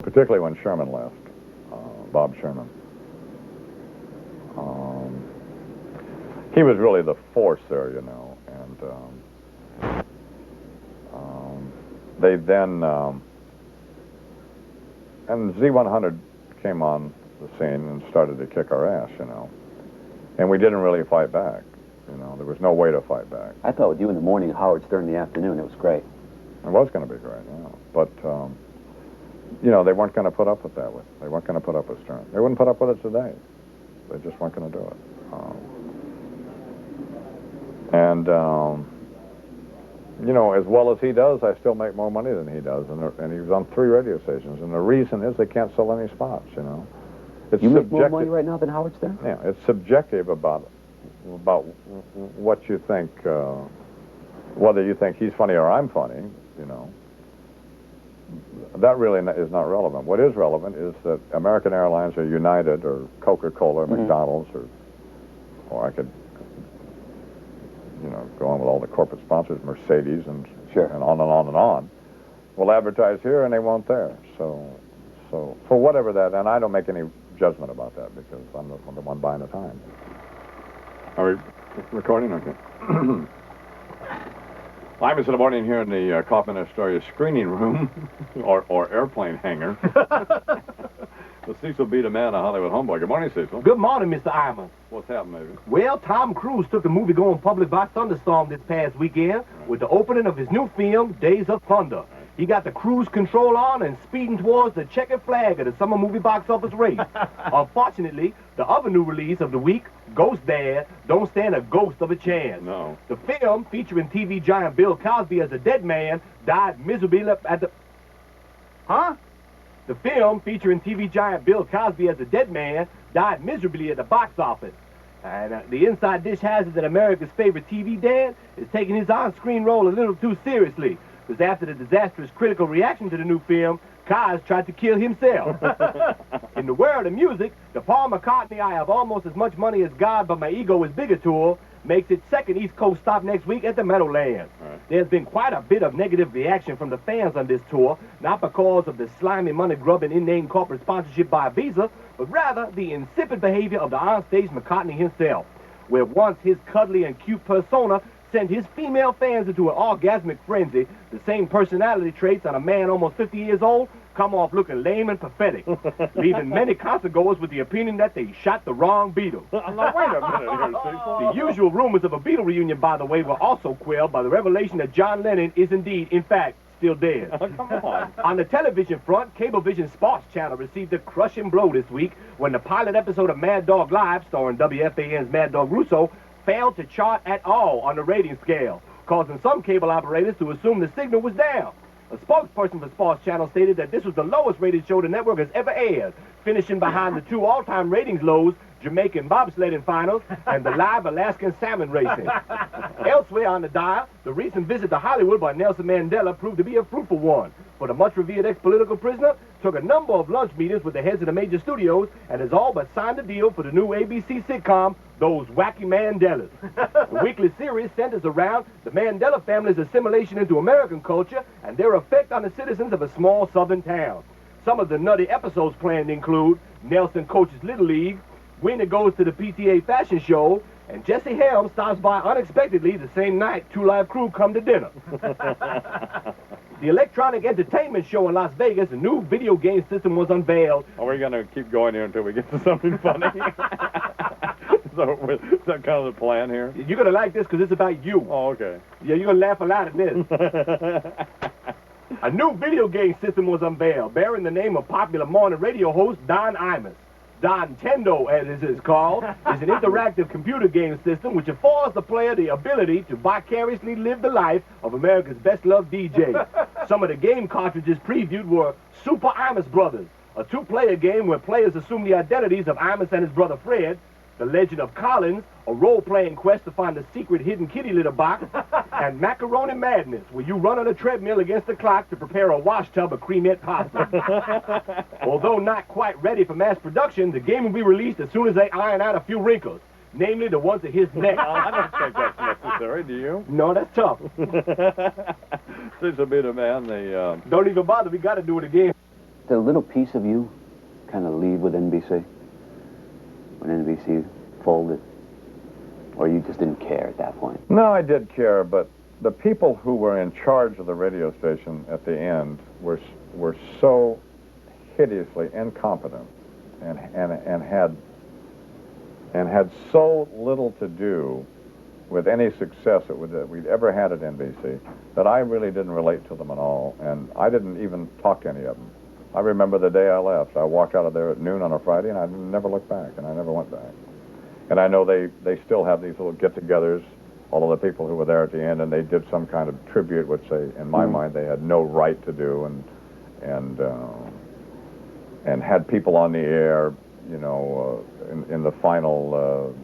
particularly when Sherman left, Bob Sherman. He was really the force there, you know, and they then, and Z100 came on the scene and started to kick our ass, you know, and we didn't really fight back, you know, there was no way to fight back. I thought with you in the morning, Howard Stern in the afternoon, it was great. It was going to be great, yeah, but, you know, they weren't going to put up with that. They weren't going to put up with Stern. They wouldn't put up with it today. They just weren't going to do it. You know, as well as he does, I still make more money than he does, and he was on 3 radio stations. And the reason is they can't sell any spots. You know, it's you make more money right now than Howard Stern? Yeah, it's subjective about what you think, whether you think he's funny or I'm funny. You know. That really is not relevant. What is relevant is that American Airlines or United or Coca-Cola or McDonald's or I could, you know, go on with all the corporate sponsors, Mercedes and on and on and on, will advertise here and they won't there. So for whatever that, and I don't make any judgment about that because I'm the one buying the time. Are we recording? Okay. Imus in the morning here in the Kaufman Astoria screening room, or airplane hangar. The Cecil B. the man, a Hollywood homeboy. Good morning, Cecil. Good morning, Mr. Imus. What's happened, maybe? Well, Tom Cruise took the movie going public by thunderstorm this past weekend with the opening of his new film, Days of Thunder. He got the cruise control on and speeding towards the checkered flag of the summer movie box office race. Unfortunately, the other new release of the week, Ghost Dad, don't stand a ghost of a chance. No. The film, featuring TV giant Bill Cosby as a dead man, died miserably at the... Huh? The film, featuring TV giant Bill Cosby as a dead man, died miserably at the box office. And the inside dish has it that America's favorite TV dad is taking his on-screen role a little too seriously. Because after the disastrous critical reaction to the new film, Kaz tried to kill himself. In the world of music, the Paul McCartney I Have Almost As Much Money As God But My Ego Is Bigger tour makes its second East Coast stop next week at the Meadowlands. There's been quite a bit of negative reaction from the fans on this tour, not because of the slimy, money-grubbing, inane corporate sponsorship by Visa, but rather the insipid behavior of the onstage McCartney himself, where once his cuddly and cute persona sent his female fans into an orgasmic frenzy, the same personality traits on a man almost 50 years old come off looking lame and pathetic, leaving many concertgoers with the opinion that they shot the wrong Beatle. Now, wait a minute here, Cecil. The usual rumors of a Beatle reunion, by the way, were also quelled by the revelation that John Lennon is indeed, in fact, still dead. Come on. On the television front, Cablevision Sports Channel received a crushing blow this week when the pilot episode of Mad Dog Live, starring WFAN's Mad Dog Russo, failed to chart at all on the rating scale, causing some cable operators to assume the signal was down. A spokesperson for Sports Channel stated that this was the lowest rated show the network has ever aired, finishing behind the 2 all-time ratings lows, Jamaican bobsledding finals and the live Alaskan salmon racing. Elsewhere on the dial, the recent visit to Hollywood by Nelson Mandela proved to be a fruitful one, for the much-revered ex-political prisoner took a number of lunch meetings with the heads of the major studios and has all but signed a deal for the new ABC sitcom, Those Wacky Mandelas. The weekly series centers around the Mandela family's assimilation into American culture and their effect on the citizens of a small southern town. Some of the nutty episodes planned include Nelson coaches Little League, Winnie goes to the PTA fashion show, and Jesse Helms stops by unexpectedly the same night 2 Live Crew come to dinner. The electronic entertainment show in Las Vegas, a new video game system was unveiled. Are we going to keep going here until we get to something funny? So, is that kind of the plan here? You're going to like this because it's about you. Oh, okay. Yeah, you're going to laugh a lot at this. A new video game system was unveiled, bearing the name of popular morning radio host Don Imus. Don Tendo, as it is called, is an interactive computer game system which affords the player the ability to vicariously live the life of America's best-loved DJ. Some of the game cartridges previewed were Super Imus Brothers, a 2-player game where players assume the identities of Imus and his brother Fred, The Legend of Collins, a role-playing quest to find the secret hidden kitty litter box, and Macaroni Madness, where you run on a treadmill against the clock to prepare a wash tub of creamette pasta. Although not quite ready for mass production, the game will be released as soon as they iron out a few wrinkles, namely the ones at his neck. I don't think that's necessary, do you? No, that's tough. This will be the man, Don't even bother, we got to do it again. did a little piece of you kind of leave with NBC when NBC folded? Or you just didn't care at that point? No, I did care, but the people who were in charge of the radio station at the end were so hideously incompetent and had so little to do with any success that we'd ever had at NBC that I really didn't relate to them at all, and I didn't even talk to any of them. I remember the day I left. I walked out of there at noon on a Friday, and I never looked back, and I never went back. And I know they still have these little get-togethers, all of the people who were there at the end, and they did some kind of tribute, which they, in my mind, they had no right to do, and had people on the air, you know, in the final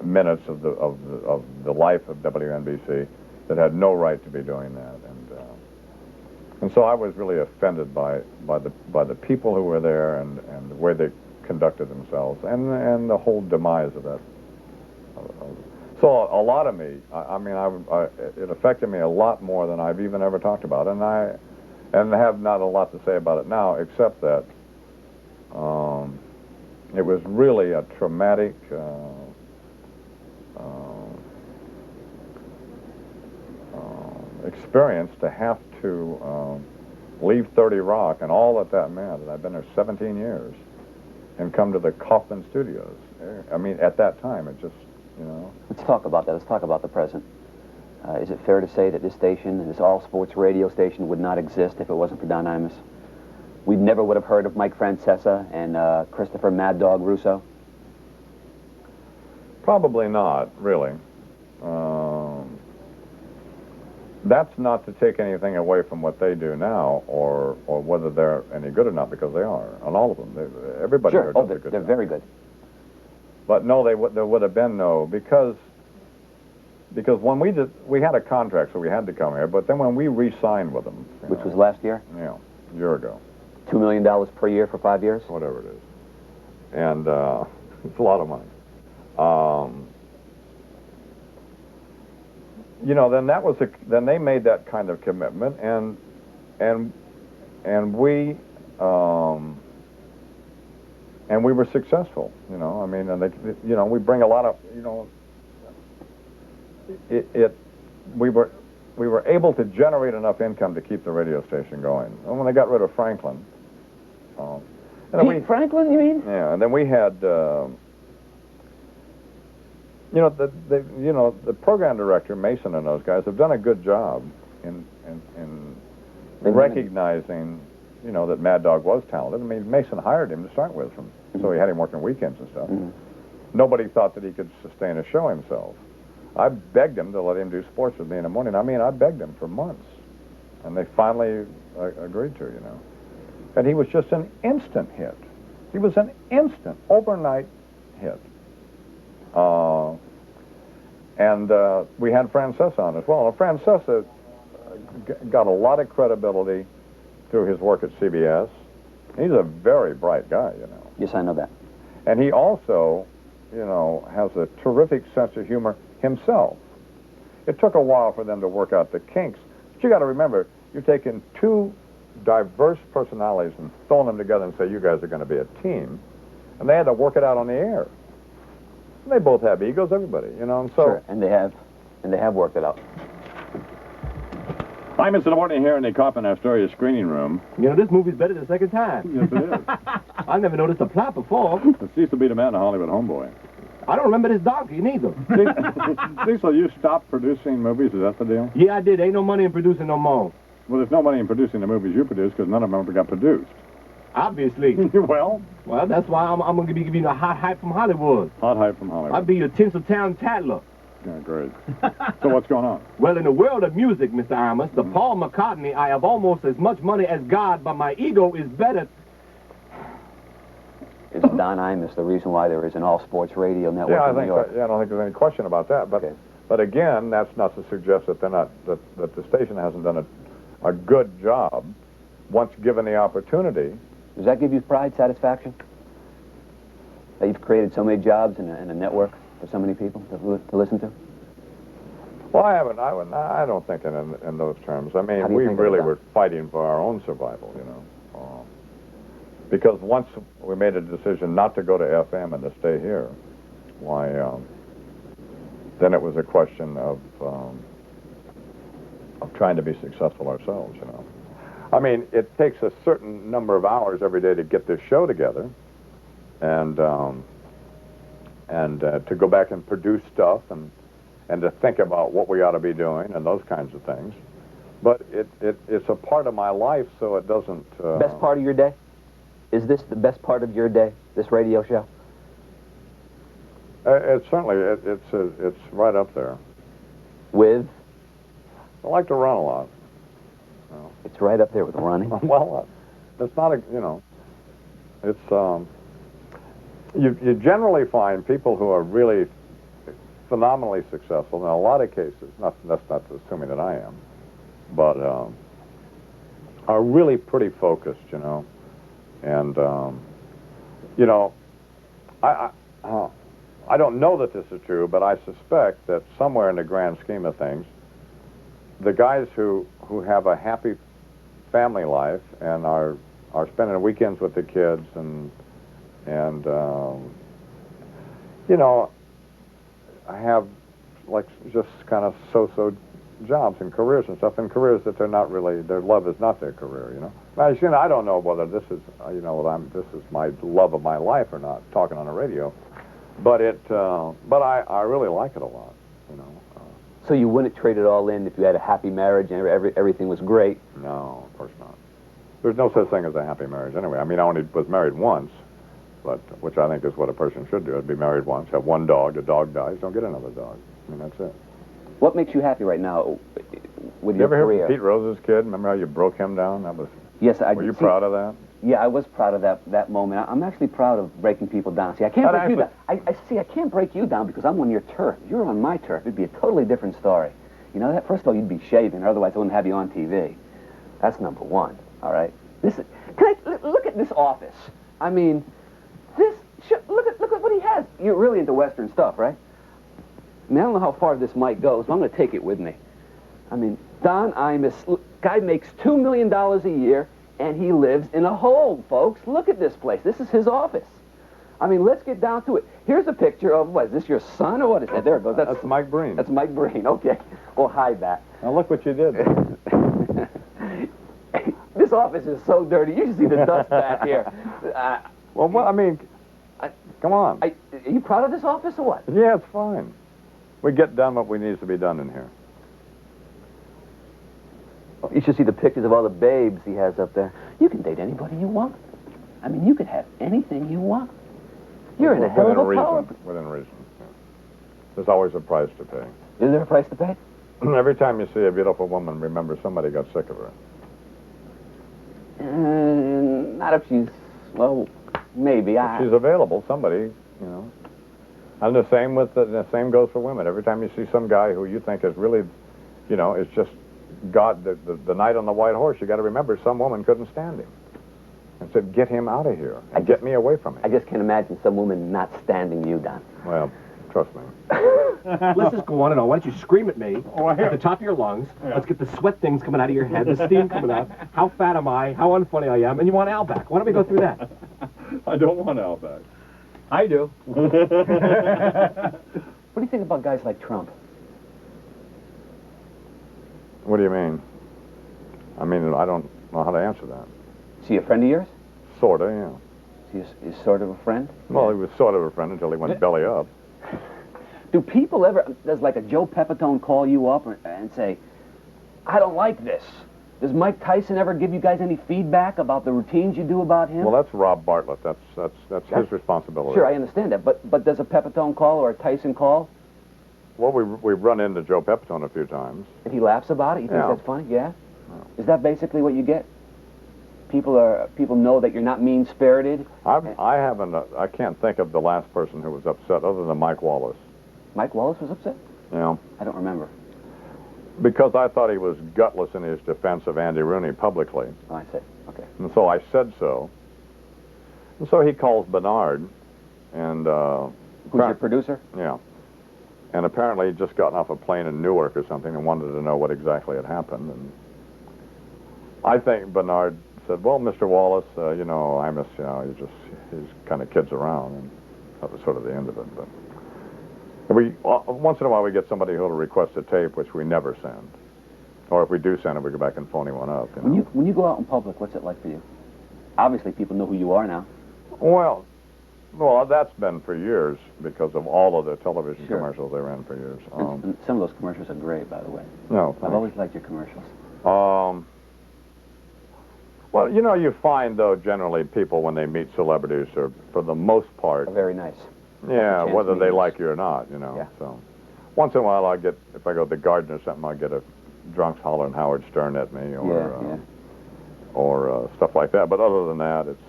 minutes of the life of WNBC that had no right to be doing that, and so I was really offended by the people who were there and the way they conducted themselves and the whole demise of that. So a lot of me, it affected me a lot more than I've even ever talked about, and I have not a lot to say about it now, except that it was really a traumatic experience to have to leave 30 Rock and all that meant, and I've been there 17 years, and come to the Kaufman Studios. I mean, at that time, it just, you know. Let's talk about that. Let's talk about the present. Is it fair to say that this station, this all-sports radio station, would not exist if it wasn't for Don Imus? We never would have heard of Mike Francesa and Christopher Mad Dog Russo? Probably not, really. That's not to take anything away from what they do now, or whether they're any good or not, because they are, on all of them. Everybody sure. here does a good they're job. very good. But no, there would have been no, because when we had a contract, so we had to come here, but then when we re-signed with them. Which was last year? Yeah, a year ago. $2 million per year for 5 years? Whatever it is. And it's a lot of money. You know, then they made that kind of commitment, and we were successful. You know, I mean, and you know, we bring a lot of, you know, we were able to generate enough income to keep the radio station going. And when they got rid of Franklin, Franklin, you mean? Yeah, and then we had. You know, the program director, Mason, and those guys have done a good job in recognizing, you know, that Mad Dog was talented. I mean, Mason hired him to start with, so he had him working weekends and stuff. Mm-hmm. Nobody thought that he could sustain a show himself. I begged him to let him do sports with me in the morning. I mean, I begged him for months, and they finally agreed to, you know. And he was just an instant hit. He was an instant, overnight hit. And we had Francesa on as well. And Francesa got a lot of credibility through his work at CBS. He's a very bright guy, you know. Yes, I know that. And he also, you know, has a terrific sense of humor himself. It took a while for them to work out the kinks. But you got to remember, you're taking two diverse personalities and throwing them together and say, you guys are going to be a team. And they had to work it out on the air. They both have egos, everybody, you know, and so... Sure, and they have worked it out. Imus in the morning here in the Kaufman Astoria screening room. You know, this movie's better the second time. Yes, it is. I never noticed the plot before. Cecil B. DeMette and Hollywood Homeboy. I don't remember this donkey, neither. Cecil, you stopped producing movies, is that the deal? Yeah, I did. Ain't no money in producing no more. Well, there's no money in producing the movies you produce because none of them ever got produced. Obviously. Well, that's why I'm going to be giving you a hot hype from Hollywood. hot hype from Hollywood. I'll be your Tinseltown Tattler. Yeah, great. So what's going on? Well, in the world of music, Mr. Imus, the Paul McCartney, I have almost as much money as God, but my ego is better. Is Don Imus the reason why there is an all-sports radio network in New York? I don't think there's any question about that. But, but again, that's not to suggest that they're not that the station hasn't done a good job once given the opportunity. Does that give you pride, satisfaction? That you've created so many jobs in a network for so many people to listen to? Well, I don't think in those terms. I mean, How do you we think really about were fighting for our own survival, you know. Because once we made a decision not to go to FM and to stay here, why, then it was a question of trying to be successful ourselves, you know. I mean, it takes a certain number of hours every day to get this show together, and to go back and produce stuff, and to think about what we ought to be doing and those kinds of things. But it's a part of my life, so it doesn't... Best part of your day? Is this the best part of your day, this radio show? It's certainly, it's right up there. With? I like to run a lot. You know. It's right up there with running? Well, it's not a, you know, it's, you generally find people who are really phenomenally successful, in a lot of cases, that's not assuming that I am, but are really pretty focused, you know. And, you know, I don't know that this is true, but I suspect that somewhere in the grand scheme of things, the guys who have a happy family life and are spending weekends with the kids and you know, I have like just kind of so-so jobs and careers and stuff, and careers that they're not really, their love is not their career, you know. Now, you know, I don't know whether this is, you know, this is my love of my life or not, talking on the radio, but but I really like it a lot, you know. So you wouldn't trade it all in if you had a happy marriage and everything was great? No, of course not. There's no such thing as a happy marriage anyway. I mean, I only was married once, but which I think is what a person should do. I'd be married once, have one dog, the dog dies, don't get another dog. I mean, that's it. What makes you happy right now with You your ever hear career? from Pete Rose's kid? Remember how you broke him down? That was... Yes, I Were you see, proud of that? Yeah, I was proud of that moment. I'm actually proud of breaking people down. See, I can't break you down. I can't break you down because I'm on your turf. If you're on my turf, it'd be a totally different story. You know that? First of all, you'd be shaving, otherwise I wouldn't have you on TV. That's number one, all right? Look at this office. I mean, look at what he has. You're really into Western stuff, right? I mean, I don't know how far this mic goes, but I'm going to take it with me. I mean, Don Imus, guy makes $2 million a year, and he lives in a hole, folks. Look at this place. This is his office. I mean, let's get down to it. Here's a picture of, what, is this your son, or what is that? There it goes. That's Mike Breen. That's Mike Breen, okay. Well, hide that. Now look what you did. This office is so dirty. You should see the dust back here. Well, I mean, come on. Are you proud of this office or what? Yeah, it's fine. We get done what we needs to be done in here. You should see the pictures of all the babes he has up there. You can date anybody you want. I mean, you can have anything you want. You're in a hell of a power. Within reason. Yeah. There's always a price to pay. Is there a price to pay? Every time you see a beautiful woman, remember somebody got sick of her. Not if she's, well, maybe. If she's available, somebody, you know. And the same goes for women. Every time you see some guy who you think is really, you know, is just God, the knight on the white horse, you got to remember some woman couldn't stand him and said, "Get him out of here and get me away from him." I just can't imagine some woman not standing you, Don. Well, trust me. Let's just go on and on. Why don't you scream at me at the top of your lungs? Yeah. Let's get the sweat things coming out of your head, the steam coming out. How fat am I? How unfunny I am? And you want Al back. Why don't we go through that? I don't want Al back. I do. What do you think about guys like Trump? What do you mean? I mean, I don't know how to answer that. Is he a friend of yours? Sort of, yeah. Is he sort of a friend? Well, he was sort of a friend until he went belly up. Do people ever, does like a Joe Pepitone call you up and say, I don't like this? Does Mike Tyson ever give you guys any feedback about the routines you do about him? Well, that's Rob Bartlett. That's his responsibility. Sure, I understand that. But does a Pepitone call or a Tyson call? Well, we've run into Joe Pepitone a few times. And he laughs about it? You think that's funny? Yeah? Is that basically what you get? People know that you're not mean-spirited? I can't think of the last person who was upset other than Mike Wallace. Mike Wallace was upset? Yeah. I don't remember. Because I thought he was gutless in his defense of Andy Rooney publicly. Oh, I see. Okay. And so I said so. And so he calls Bernard, and... Who's your producer? Yeah. And apparently he'd just gotten off a plane in Newark or something and wanted to know what exactly had happened. And I think Bernard said, well, Mr. Wallace, you know, Imus, you know, he's kind of kids around, and that was sort of the end of it. But we once in a while we get somebody who'll request a tape, which we never send, or if we do send it, we go back and phony one up. You know? When you go out in public, what's it like for you? Obviously, people know who you are now. Well, that's been for years because of all of the television commercials they ran for years. And some of those commercials are great, by the way. No, I've always liked your commercials. Well, you know, you find, though, generally people, when they meet celebrities, are, for the most part... Very nice. Yeah, whether they like you or not, you know. Yeah. So, once in a while, if I go to the garden or something, I'll get a drunks hollering Howard Stern at me, or stuff like that. But other than that, it's...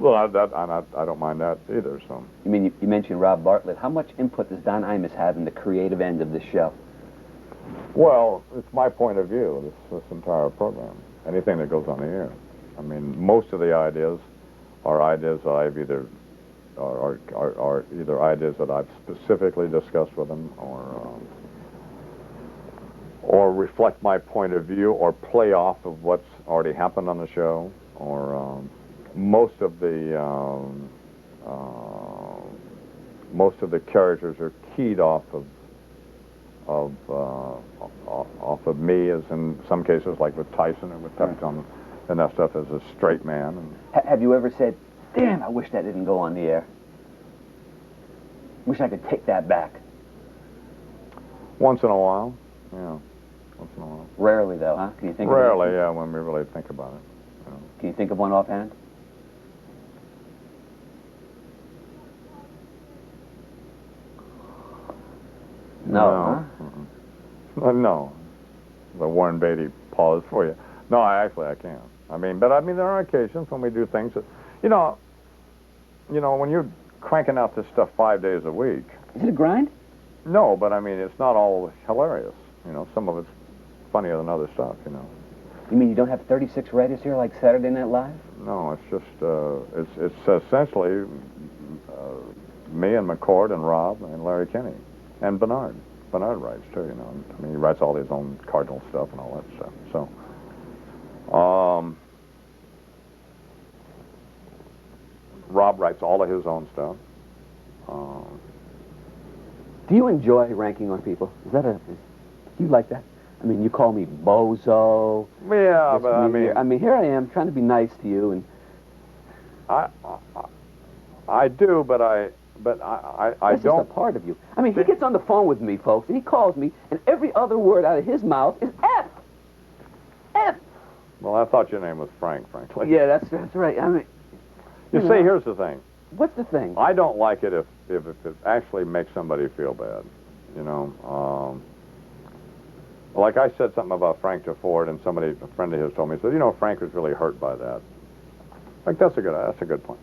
Well, I don't mind that either, so... You mentioned Rob Bartlett. How much input does Don Imus have in the creative end of this show? Well, it's my point of view, this entire program. Anything that goes on the air. I mean, most of the ideas are ideas that I've either ideas that I've specifically discussed with them, or reflect my point of view, or play off of what's already happened on the show, or most of the characters are keyed off of me, as in some cases, like with Tyson or with Pepton, and that stuff as a straight man. And Have you ever said, damn, I wish that didn't go on the air? Wish I could take that back. Once in a while, yeah. Once in a while. Rarely, though, huh? Can you think Rarely, of yeah, when we really think about it. You know. Can you think of one offhand? No. Huh? No. The Warren Beatty pause for you. No, I can't. But there are occasions when we do things that, you know, when you're cranking out this stuff 5 days a week. Is it a grind? No, but it's not all hilarious. You know, some of it's funnier than other stuff, you know. You mean you don't have 36 writers here like Saturday Night Live? No, it's just, it's essentially me and McCord and Rob and Larry Kinney. And Bernard. Bernard writes, too, you know. He writes all his own Cardinal stuff and all that stuff. So, Rob writes all of his own stuff. Do you enjoy ranking on people? Do you like that? You call me bozo. Yeah, but here I am trying to be nice to you, and I do, but I that's don't. Just a part of you. He gets on the phone with me, folks, and he calls me, and every other word out of his mouth is F. F. Well, I thought your name was Frank, frankly. Yeah, that's right. You see, here's the thing. What's the thing? I don't like it if it actually makes somebody feel bad. You know, like I said something about Frank to Ford, and a friend of his told me, he said, you know, Frank was really hurt by that. Like, that's a good point.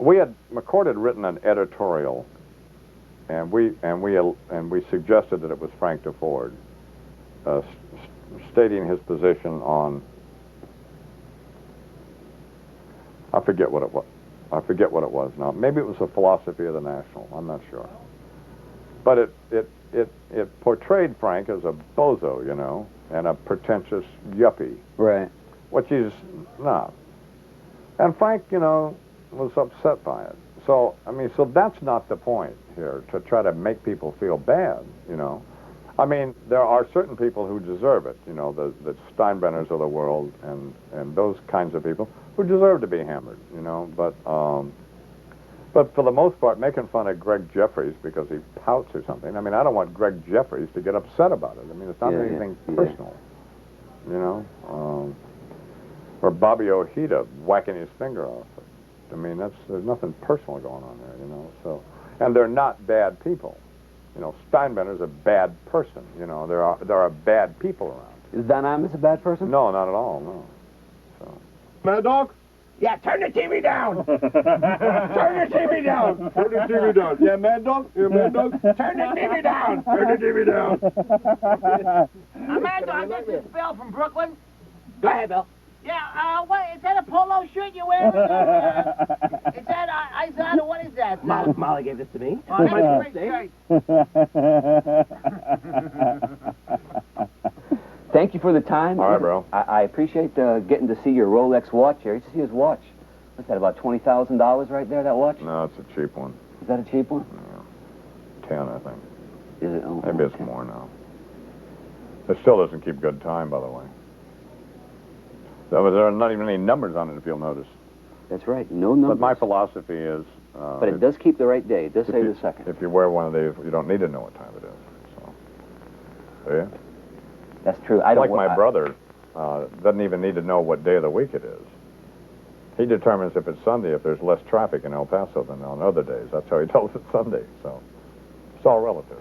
McCord had written an editorial, and we suggested that it was Frank to Ford, stating his position on, I forget what it was now. Maybe it was the philosophy of the National. I'm not sure. But it portrayed Frank as a bozo, you know, and a pretentious yuppie. Right. Which he's not. And Frank, you know, was upset by it. So, so that's not the point here, to try to make people feel bad, you know. There are certain people who deserve it, you know, the Steinbrenners of the world and those kinds of people who deserve to be hammered, you know. But for the most part, making fun of Greg Jeffries because he pouts or something, I don't want Greg Jeffries to get upset about it. It's not anything personal, you know. Or Bobby Ojeda whacking his finger off. There's nothing personal going on there, you know. So, and they're not bad people. You know, Steinbrenner's a bad person. You know, there are bad people around. Is Don Imus a bad person? No, not at all. No. So. Mad Dog? Yeah, turn the TV down. Turn the TV down. Turn the TV down. Yeah, Mad Dog? Yeah, Mad Dog? Turn the TV down. Turn the TV down. Mad Dog, this is Bill from Brooklyn. Go ahead, Bill. Yeah, what, is that a polo shirt you're wearing? Is that, what is that? Molly gave this to me. Oh, that's a great shirt. Thank you. thank you for the time. All right, bro. I appreciate getting to see your Rolex watch here. You should see his watch. What's that, about $20,000 right there, that watch? No, it's a cheap one. Is that a cheap one? Yeah. 10, I think. Is it? Oh, Maybe okay. it's more now. It still doesn't keep good time, by the way. There are not even any numbers on it, if you'll notice. That's right. No numbers. But my philosophy is... But it does keep the right day. It does say the second. If you wear one of these, you don't need to know what time it is. So, do you? That's true. I don't Like my brother doesn't even need to know what day of the week it is. He determines if it's Sunday if there's less traffic in El Paso than on other days. That's how he tells it's Sunday. So it's all relative.